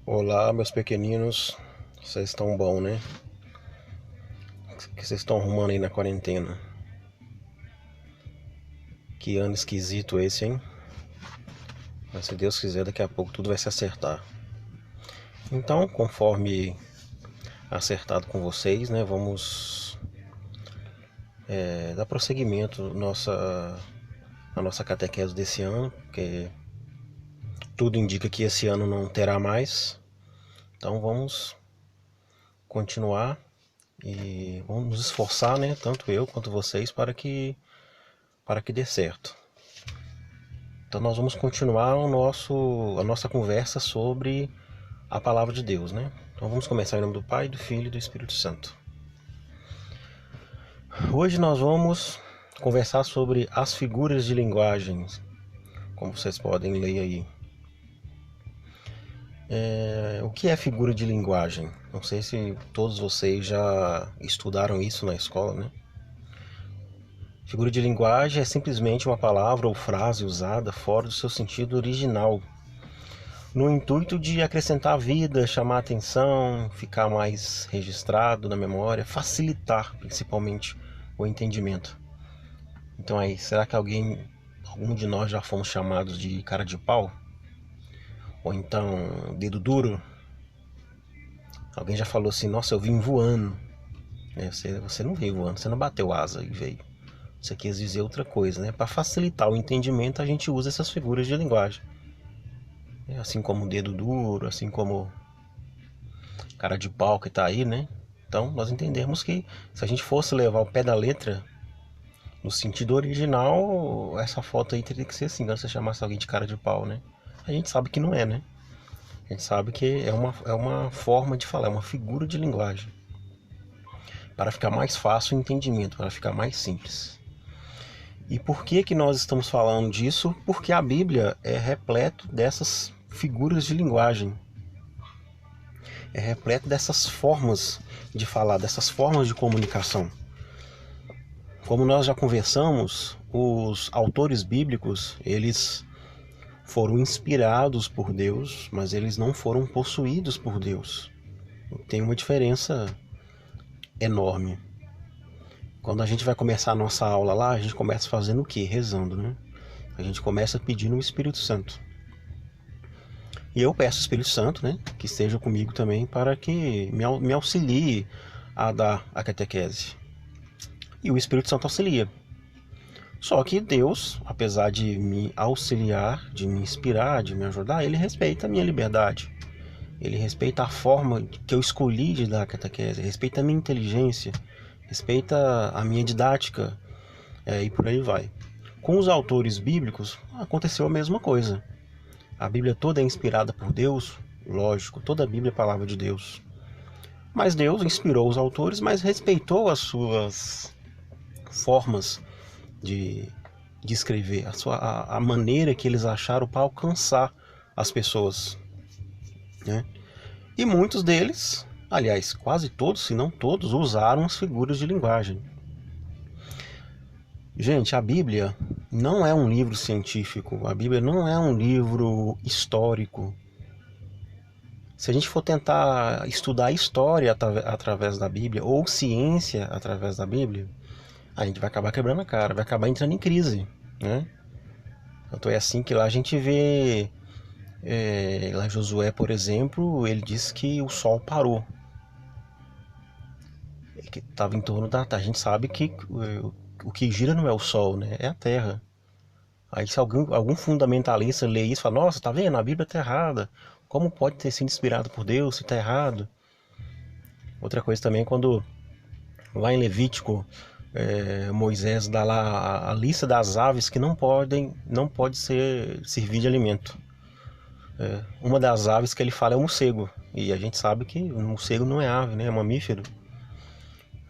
Olá, meus pequeninos, vocês estão bom, né? O que vocês estão arrumando aí na quarentena? Que ano esquisito esse, hein? Mas se Deus quiser, daqui a pouco tudo vai se acertar. Então, conforme acertado com vocês, né? Vamos dar prosseguimento à nossa catequese desse ano, porque tudo indica que esse ano não terá mais. Então vamos continuar e vamos nos esforçar, né? Tanto eu quanto vocês para que dê certo. Então nós vamos continuar a nossa conversa sobre a palavra de Deus, né? Então vamos começar em nome do Pai, do Filho e do Espírito Santo. Hoje nós vamos conversar sobre as figuras de linguagem, como vocês podem ler aí. O que é figura de linguagem? Não sei se todos vocês já estudaram isso na escola, né? Figura de linguagem é simplesmente uma palavra ou frase usada fora do seu sentido original, no intuito de acrescentar vida, chamar atenção, ficar mais registrado na memória, facilitar principalmente o entendimento. Então aí, será que algum de nós já fomos chamados de cara de pau? Ou então dedo duro? Alguém já falou assim, nossa, eu vim voando. Você não veio voando, você não bateu asa e veio. Você quis dizer outra coisa, né? Para facilitar o entendimento, a gente usa essas figuras de linguagem. Assim como dedo duro, assim como cara de pau que tá aí, né? Então nós entendemos que se a gente fosse levar o pé da letra, no sentido original, essa foto aí teria que ser assim, quando você chamasse alguém de cara de pau, né? A gente sabe que não é, né? A gente sabe que é uma forma de falar, é uma figura de linguagem. Para ficar mais fácil o entendimento, para ficar mais simples. E por que nós estamos falando disso? Porque a Bíblia é repleto dessas figuras de linguagem. É repleto dessas formas de falar, dessas formas de comunicação. Como nós já conversamos, os autores bíblicos, eles foram inspirados por Deus, mas eles não foram possuídos por Deus. Tem uma diferença enorme. Quando a gente vai começar a nossa aula lá, a gente começa fazendo o quê? Rezando, né? A gente começa pedindo o Espírito Santo. E eu peço ao Espírito Santo, né, que esteja comigo também para que me auxilie a dar a catequese. E o Espírito Santo auxilia. Só que Deus, apesar de me auxiliar, de me inspirar, de me ajudar, Ele respeita a minha liberdade. Ele respeita a forma que eu escolhi de dar a catequese, respeita a minha inteligência, respeita a minha didática, e por aí vai. Com os autores bíblicos, aconteceu a mesma coisa. A Bíblia toda é inspirada por Deus, lógico, toda a Bíblia é a palavra de Deus. Mas Deus inspirou os autores, mas respeitou as suas formas de, de escrever, a maneira que eles acharam para alcançar as pessoas, né? E muitos deles, aliás, quase todos, se não todos, usaram as figuras de linguagem. Gente, a Bíblia não é um livro científico, a Bíblia não é um livro histórico. Se a gente for tentar estudar história através da Bíblia, ou ciência através da Bíblia, a gente vai acabar quebrando a cara, vai acabar entrando em crise, né? Então é assim que lá a gente vê, lá em Josué, por exemplo, ele diz que o sol parou, que estava em torno da Terra. A gente sabe que o que gira não é o sol, né? É a Terra. Aí se algum fundamentalista lê isso e fala, nossa, tá vendo? A Bíblia tá errada. Como pode ter sido inspirado por Deus se tá errado? Outra coisa também é quando lá em Levítico, Moisés dá lá a lista das aves que não pode servir de alimento. Uma das aves que ele fala é o morcego. E a gente sabe que o morcego não é ave, né? É mamífero.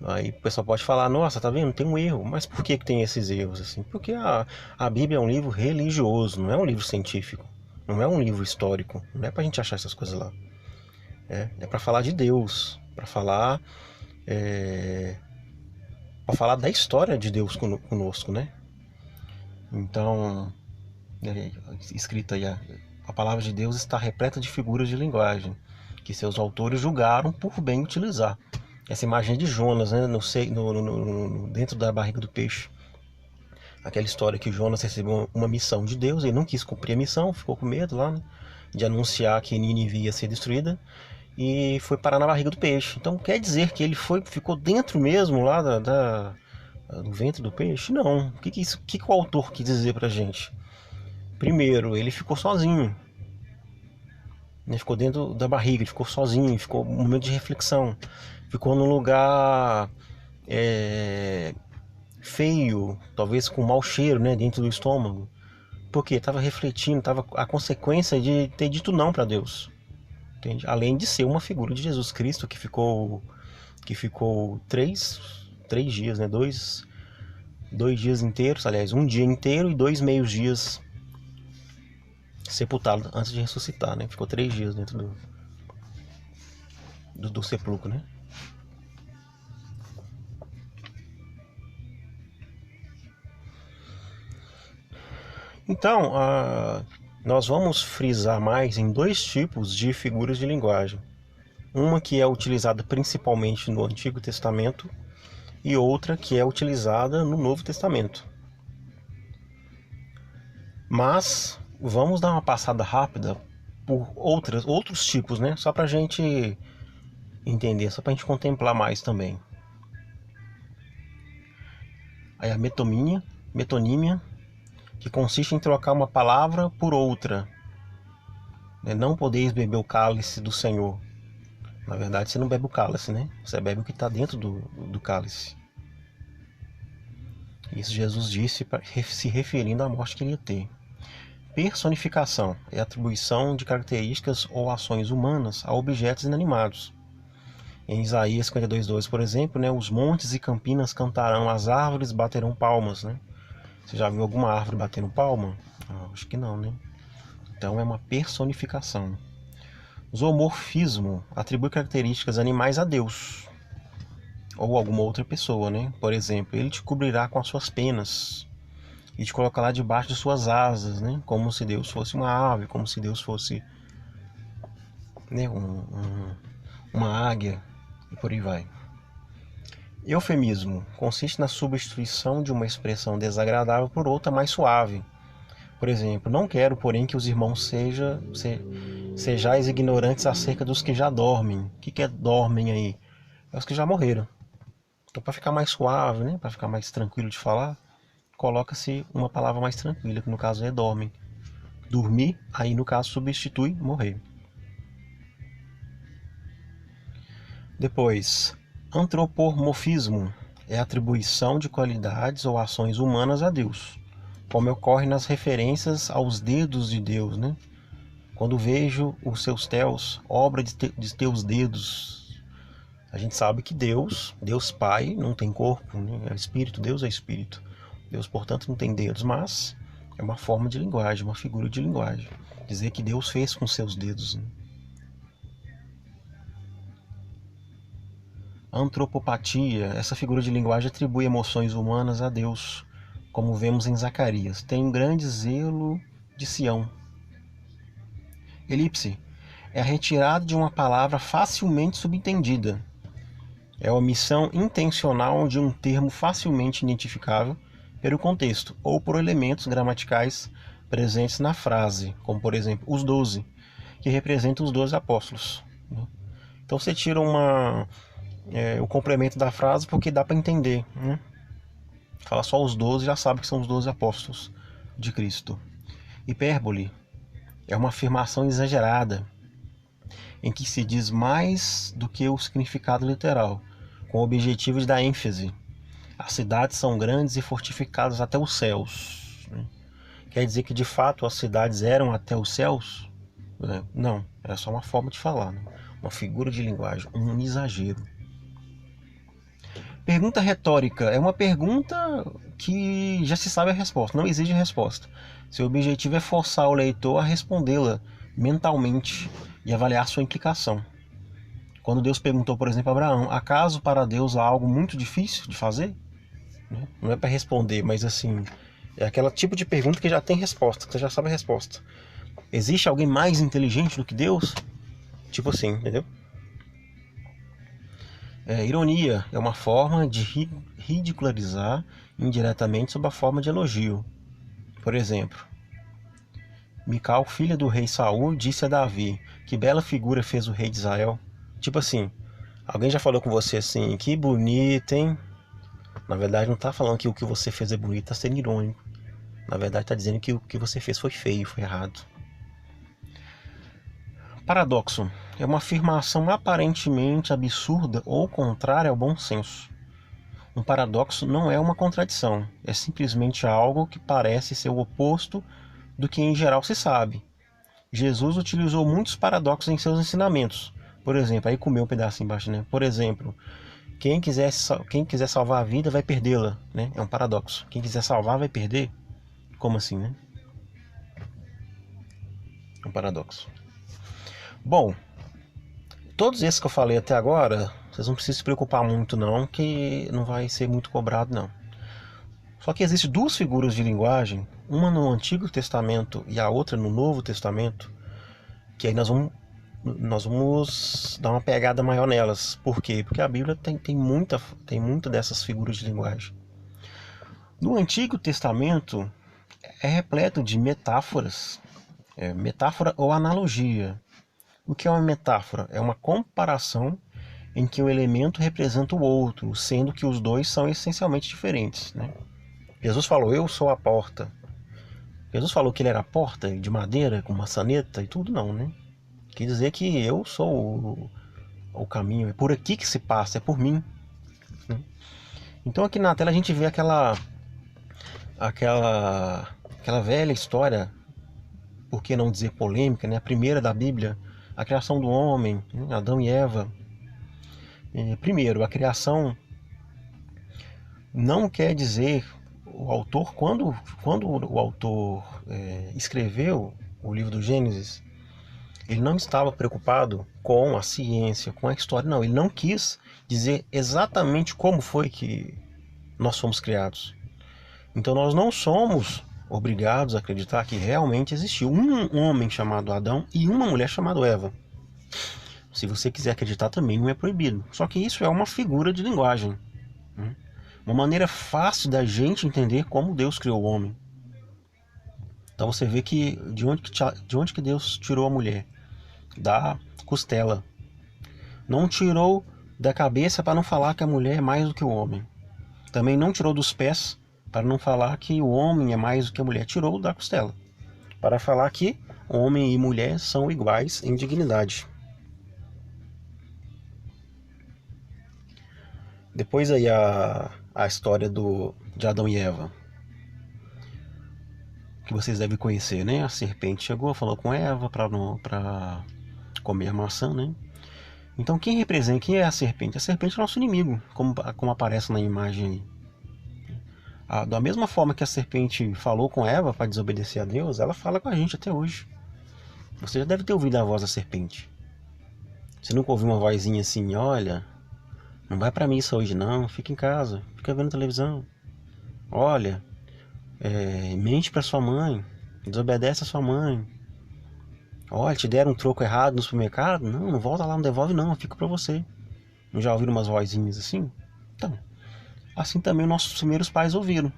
Aí o pessoal pode falar, nossa, tá vendo? Tem um erro. Mas por que tem esses erros, assim? Porque a Bíblia é um livro religioso, não é um livro científico. Não é um livro histórico. Não é pra gente achar essas coisas lá. É pra falar de Deus. É, para falar da história de Deus conosco, né? Então, escrita aí a palavra de Deus está repleta de figuras de linguagem que seus autores julgaram por bem utilizar. Essa imagem de Jonas, né, dentro da barriga do peixe. Aquela história que Jonas recebeu uma missão de Deus, ele não quis cumprir a missão, ficou com medo lá, né, de anunciar que Nínive ia ser destruída, e foi parar na barriga do peixe. Então quer dizer que ele ficou dentro mesmo lá do ventre do peixe? Não. O que o autor quis dizer pra gente? Primeiro, ele ficou sozinho. Ele ficou dentro da barriga, ele ficou sozinho, ficou um momento de reflexão. Ficou num lugar feio, talvez com mau cheiro, né, dentro do estômago. Porque estava refletindo, estava a consequência de ter dito não para Deus. Entende? Além de ser uma figura de Jesus Cristo que ficou três dias, né, dois dias inteiros, aliás, um dia inteiro e 2 meios dias sepultado antes de ressuscitar, né? Ficou 3 dias dentro do sepulcro, né? Então, nós vamos frisar mais em 2 tipos de figuras de linguagem. Uma que é utilizada principalmente no Antigo Testamento e outra que é utilizada no Novo Testamento. Mas vamos dar uma passada rápida por outros tipos, né? Só para a gente entender, só para a gente contemplar mais também. Aí a metonímia, que consiste em trocar uma palavra por outra. Não podeis beber o cálice do Senhor. Na verdade, você não bebe o cálice, né? Você bebe o que está dentro do cálice. Isso Jesus disse se referindo à morte que ele ia ter. Personificação é a atribuição de características ou ações humanas a objetos inanimados. Em Isaías 52:2, por exemplo, né, os montes e campinas cantarão, as árvores baterão palmas, né? Você já viu alguma árvore batendo palma? Acho que não, né? Então é uma personificação. Zoomorfismo atribui características animais a Deus ou alguma outra pessoa, né? Por exemplo, ele te cobrirá com as suas penas e te colocará debaixo de suas asas, né? Como se Deus fosse uma ave, como se Deus fosse, né, uma águia, e por aí vai. Eufemismo consiste na substituição de uma expressão desagradável por outra mais suave. Por exemplo, não quero, porém, que os irmãos sejais ignorantes acerca dos que já dormem. O que é dormem aí? É os que já morreram. Então, para ficar mais suave, né, para ficar mais tranquilo de falar, coloca-se uma palavra mais tranquila, que no caso é dormem. Dormir, aí no caso substitui morrer. Depois, antropomorfismo é a atribuição de qualidades ou ações humanas a Deus, como ocorre nas referências aos dedos de Deus, né? Quando vejo os seus téus, obra de teus dedos, a gente sabe que Deus Pai, não tem corpo, né? É espírito, Deus é espírito. Deus, portanto, não tem dedos, mas é uma forma de linguagem, uma figura de linguagem. Dizer que Deus fez com seus dedos, né? Antropopatia, essa figura de linguagem atribui emoções humanas a Deus, como vemos em Zacarias. Tem um grande zelo de Sião. Elipse é a retirada de uma palavra facilmente subentendida. É a omissão intencional de um termo facilmente identificável pelo contexto ou por elementos gramaticais presentes na frase, como por exemplo os 12, que representam os 12 apóstolos. Então você tira o complemento da frase porque dá para entender, né? Fala só os 12, já sabe que são os 12 apóstolos de Cristo. Hipérbole é uma afirmação exagerada em que se diz mais do que o significado literal, com o objetivo de dar ênfase. As cidades são grandes e fortificadas até os céus. Quer dizer que de fato as cidades eram até os céus? Não, era só uma forma de falar, né? Uma figura de linguagem, um exagero. Pergunta retórica é uma pergunta que já se sabe a resposta, não exige resposta. Seu objetivo é forçar o leitor a respondê-la mentalmente e avaliar sua implicação. Quando Deus perguntou, por exemplo, a Abraão, acaso para Deus há algo muito difícil de fazer? Não é para responder, mas assim, é aquele tipo de pergunta que já tem resposta, que você já sabe a resposta. Existe alguém mais inteligente do que Deus? Tipo assim, entendeu? Ironia é uma forma de ridicularizar indiretamente sob a forma de elogio. Por exemplo, Mical, filha do rei Saul, disse a Davi: que bela figura fez o rei de Israel. Tipo assim, alguém já falou com você assim: que bonito, hein? Na verdade não tá falando que o que você fez é bonito, tá sendo irônico. Na verdade tá dizendo que o que você fez foi feio, foi errado. Paradoxo é uma afirmação aparentemente absurda ou contrária ao bom senso. Um paradoxo não é uma contradição, é simplesmente algo que parece ser o oposto do que em geral se sabe. Jesus utilizou muitos paradoxos em seus ensinamentos. Por exemplo, aí comeu um pedacinho embaixo, né? Por exemplo, quem quiser salvar a vida vai perdê-la, né? É um paradoxo. Quem quiser salvar vai perder? Como assim, né? É um paradoxo. Bom, todos esses que eu falei até agora, vocês não precisam se preocupar muito não, que não vai ser muito cobrado não. Só que existem duas figuras de linguagem, uma no Antigo Testamento e a outra no Novo Testamento, que aí nós vamos dar uma pegada maior nelas. Por quê? Porque a Bíblia tem muita dessas figuras de linguagem. No Antigo Testamento é repleto de metáforas, metáfora ou analogia. O que é uma metáfora? É uma comparação em que um elemento representa o outro, sendo que os dois são essencialmente diferentes, né? Jesus falou: eu sou a porta. Jesus falou que ele era a porta de madeira, com maçaneta e tudo, não, né? Quer dizer que eu sou o caminho, é por aqui que se passa, é por mim, né? Então aqui na tela a gente vê aquela velha história, por que não dizer polêmica, né? A primeira da Bíblia, a criação do homem, né? Adão e Eva. Primeiro, a criação não quer dizer, o autor, quando o autor escreveu o livro do Gênesis, ele não estava preocupado com a ciência, com a história, não. Ele não quis dizer exatamente como foi que nós fomos criados. Então nós não somos obrigados a acreditar que realmente existiu um homem chamado Adão e uma mulher chamada Eva. Se você quiser acreditar também não é proibido. Só que isso é uma figura de linguagem, né? Uma maneira fácil da gente entender como Deus criou o homem. Então você vê que de onde que Deus tirou a mulher? Da costela. Não tirou da cabeça para não falar que a mulher é mais do que o homem. Também não tirou dos pés para não falar que o homem é mais do que a mulher. Tirou da costela para falar que homem e mulher são iguais em dignidade. Depois aí a história de Adão e Eva, que vocês devem conhecer, né? A serpente chegou, falou com Eva para comer a maçã, né? Então quem é a serpente? A serpente é nosso inimigo, como aparece na imagem aí. Da mesma forma que a serpente falou com Eva para desobedecer a Deus, ela fala com a gente até hoje. Você já deve ter ouvido a voz da serpente. Você nunca ouviu uma vozinha assim: olha, não vai pra missa hoje não, fica em casa, fica vendo televisão. Olha, mente pra sua mãe, desobedece a sua mãe. Olha, te deram um troco errado no supermercado? Não volta lá, não devolve não, fica pra você. Não já ouviram umas vozinhas assim? Então, assim também nossos primeiros pais ouviram.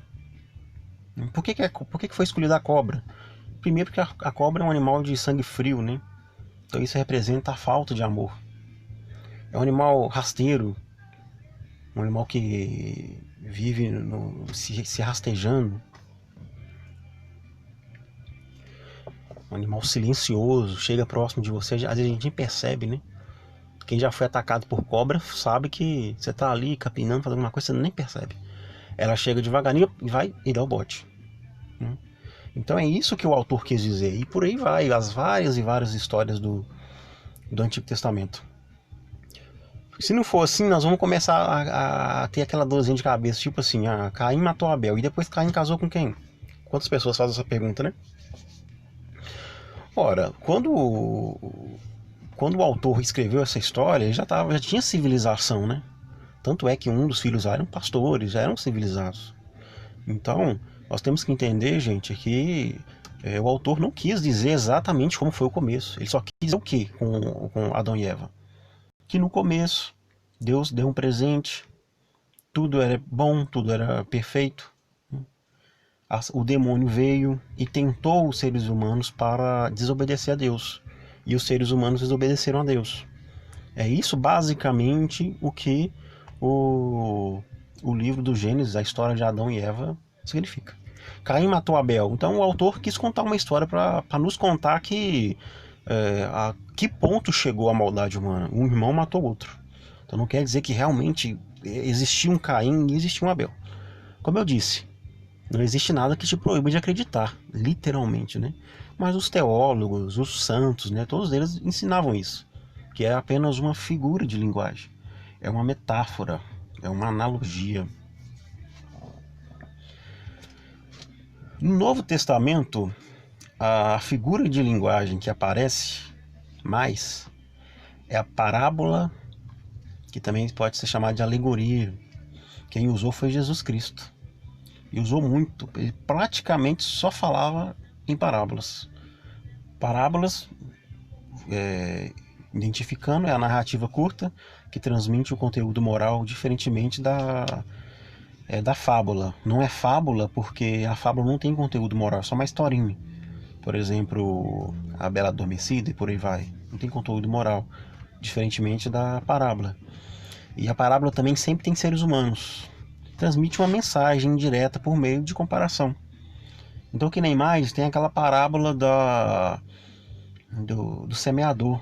Por que foi escolhida a cobra? Primeiro porque a cobra é um animal de sangue frio, né? Então isso representa a falta de amor. É um animal rasteiro, um animal que vive se rastejando. Um animal silencioso, chega próximo de você, às vezes a gente nem percebe, né? Quem já foi atacado por cobra sabe que você tá ali capinando, fazendo alguma coisa, você nem percebe. Ela chega devagarinho e vai e dá o bote. Então é isso que o autor quis dizer. E por aí vai, as várias e várias histórias do Antigo Testamento. Se não for assim, nós vamos começar a ter aquela dorzinha de cabeça, tipo assim: Caim matou Abel, e depois Caim casou com quem? Quantas pessoas fazem essa pergunta, né? Ora, quando o autor escreveu essa história, já tinha civilização, né? Tanto é que um dos filhos eram pastores, já eram civilizados. Então, nós temos que entender, gente, que O autor não quis dizer exatamente como foi o começo. Ele só quis dizer o que com Adão e Eva? Que no começo Deus deu um presente, tudo era bom, tudo era perfeito. O demônio veio e tentou os seres humanos para desobedecer a Deus. E os seres humanos desobedeceram a Deus. É isso basicamente o que o livro do Gênesis, a história de Adão e Eva, significa. Caim matou Abel. Então o autor quis contar uma história para nos contar que a que ponto chegou a maldade humana. Um irmão matou o outro. Então não quer dizer que realmente existia um Caim e existia um Abel. Como eu disse, não existe nada que te proíba de acreditar, literalmente, né? Mas os teólogos, os santos, né, todos eles ensinavam isso, que é apenas uma figura de linguagem, é uma metáfora, é uma analogia. No Novo Testamento, a figura de linguagem que aparece mais é a parábola, que também pode ser chamada de alegoria. Quem usou foi Jesus Cristo. E usou muito. Ele praticamente só falava em parábolas. Parábolas, identificando, é a narrativa curta que transmite o conteúdo moral diferentemente da fábula. Não é fábula porque a fábula não tem conteúdo moral, é só uma historinha. Por exemplo, a Bela Adormecida e por aí vai. Não tem conteúdo moral, diferentemente da parábola. E a parábola também sempre tem seres humanos. Transmite uma mensagem direta por meio de comparação. Então, que nem mais, tem aquela parábola do semeador.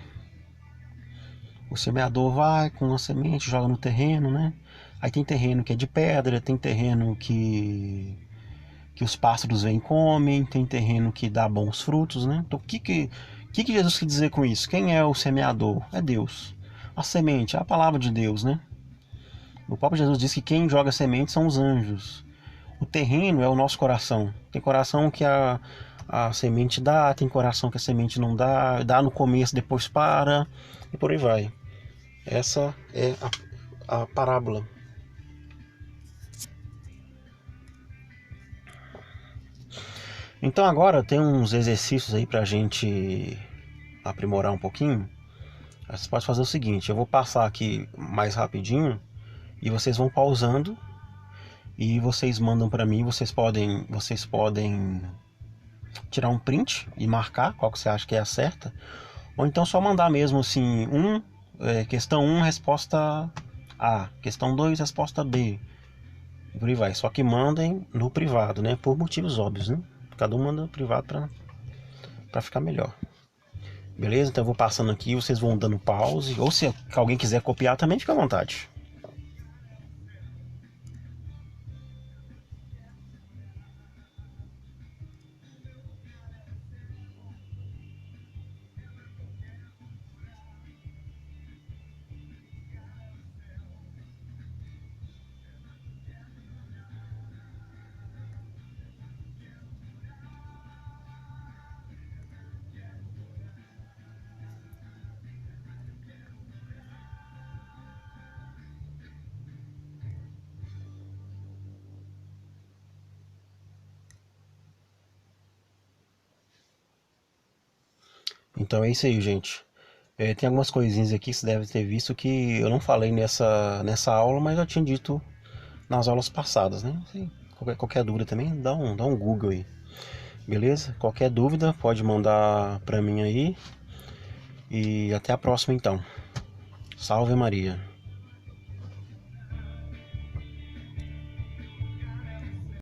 O semeador vai com uma semente, joga no terreno, né? Aí tem terreno que é de pedra, tem terreno que os pássaros vêm e comem, tem terreno que dá bons frutos, né? Então, o que Jesus quer dizer com isso? Quem é o semeador? É Deus. A semente é a palavra de Deus, né? O próprio Jesus diz que quem joga semente são os anjos. O terreno é o nosso coração. Tem coração que a semente dá, tem coração que a semente não dá, dá no começo, depois para, e por aí vai. Essa é a parábola. Então agora tem uns exercícios aí pra gente aprimorar um pouquinho. Você pode fazer o seguinte, eu vou passar aqui mais rapidinho e vocês vão pausando e vocês mandam pra mim, vocês podem tirar um print e marcar qual que você acha que é a certa, ou então só mandar mesmo assim, questão 1, resposta A, questão 2, resposta B, e por aí vai. Só que mandem no privado, né? Por motivos óbvios, né? Cada um manda no privado pra ficar melhor. Beleza? Então eu vou passando aqui, vocês vão dando pause, ou se alguém quiser copiar também, fica à vontade. Então é isso aí, gente. Tem algumas coisinhas aqui que você deve ter visto que eu não falei nessa aula, mas eu tinha dito nas aulas passadas, né? Qualquer dúvida também, dá um Google aí. Beleza? Qualquer dúvida pode mandar pra mim aí. E até a próxima então. Salve Maria.